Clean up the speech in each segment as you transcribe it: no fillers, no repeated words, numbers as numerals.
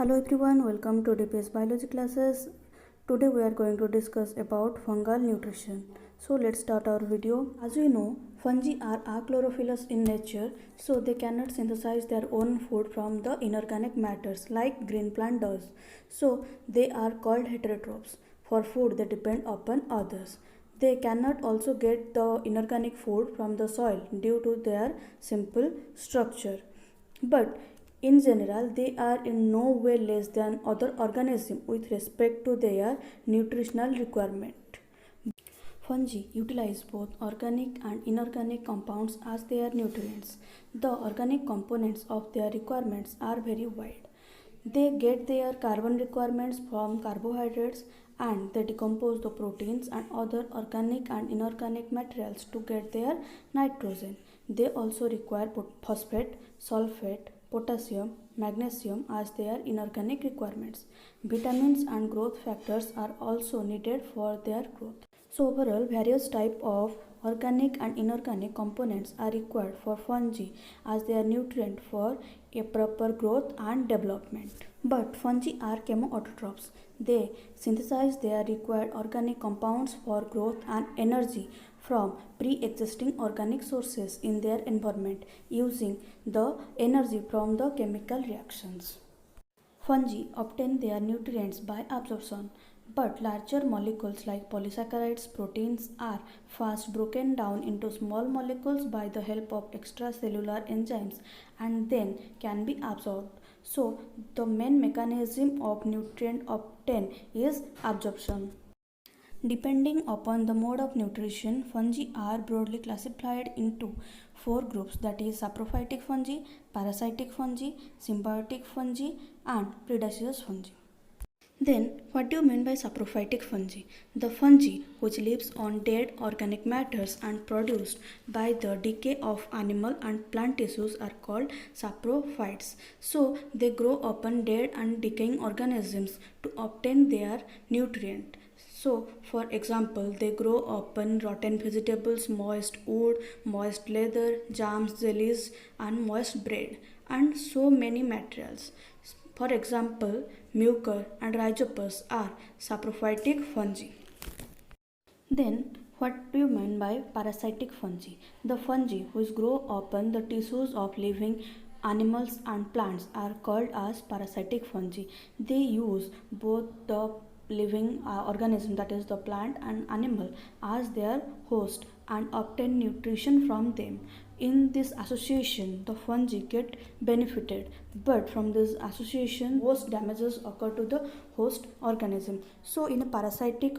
Hello everyone, welcome to DPS biology classes. Today we are going to discuss about fungal nutrition. So let's start our video. As we know, fungi are achlorophyllous in nature, so they cannot synthesize their own food from the inorganic matters like green plant does. So they are called heterotrophs. For food they depend upon others. They cannot also get the inorganic food from the soil due to their simple structure. But in general, they are in no way less than other organisms with respect to their nutritional requirement. Fungi utilize both organic and inorganic compounds as their nutrients. The organic components of their requirements are very wide. They get their carbon requirements from carbohydrates and they decompose the proteins and other organic and inorganic materials to get their nitrogen. They also require phosphate, sulfate, potassium, magnesium as their inorganic requirements. Vitamins and growth factors are also needed for their growth. So overall, various types of organic and inorganic components are required for fungi as they are nutrient for a proper growth and development. But fungi are chemoautotrophs. They synthesize their required organic compounds for growth and energy from pre-existing organic sources in their environment using the energy from the chemical reactions. Fungi obtain their nutrients by absorption, but larger molecules like polysaccharides, proteins are fast broken down into small molecules by the help of extracellular enzymes and then can be absorbed. So, the main mechanism of nutrient obtain is absorption. Depending upon the mode of nutrition, fungi are broadly classified into four groups, that is saprophytic fungi, parasitic fungi, symbiotic fungi and predaceous fungi. Then, what do you mean by saprophytic fungi? The fungi which lives on dead organic matters and produced by the decay of animal and plant tissues are called saprophytes. So, they grow upon dead and decaying organisms to obtain their nutrient. So, for example, they grow upon rotten vegetables, moist wood, moist leather, jams, jellies, and moist bread, and so many materials. For example, mucor and rhizopus are saprophytic fungi. Then, what do you mean by parasitic fungi? The fungi which grow upon the tissues of living animals and plants are called as parasitic fungi. They use both the living organism, that is the plant and animal, as their host and obtain nutrition from them. In this association, the fungi get benefited, but from this association, most damages occur to the host organism. So, in a parasitic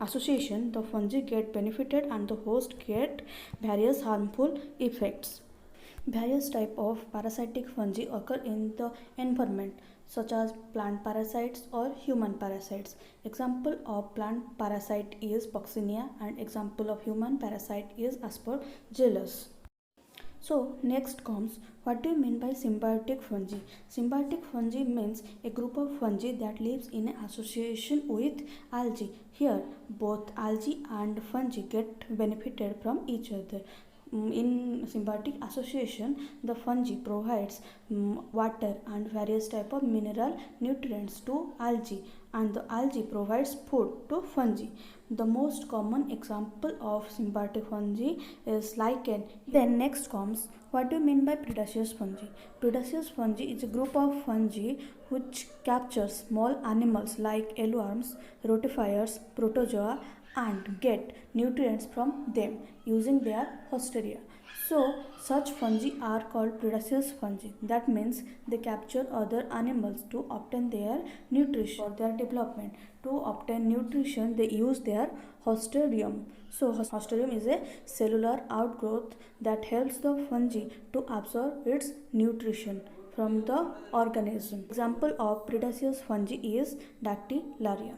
association, the fungi get benefited and the host get various harmful effects. Various types of parasitic fungi occur in the environment, such as plant parasites or human parasites. Example of plant parasite is Puccinia and example of human parasite is Aspergillus. So next comes, what do you mean by symbiotic fungi? Symbiotic fungi means a group of fungi that lives in association with algae. Here both algae and fungi get benefited from each other. In symbiotic association, the fungi provides water and various type of mineral nutrients to algae and the algae provides food to fungi. The most common example of symbiotic fungi is lichen. Then next comes, what do you mean by predaceous fungi? Predaceous fungi is a group of fungi which captures small animals like earthworms, rotifers, protozoa and get nutrients from them using their hosteria. So, such fungi are called predaceous fungi. That means they capture other animals to obtain their nutrition for their development. To obtain nutrition, they use their hosterium. So, hosterium is a cellular outgrowth that helps the fungi to absorb its nutrition from the organism. Example of predaceous fungi is Dactylaria.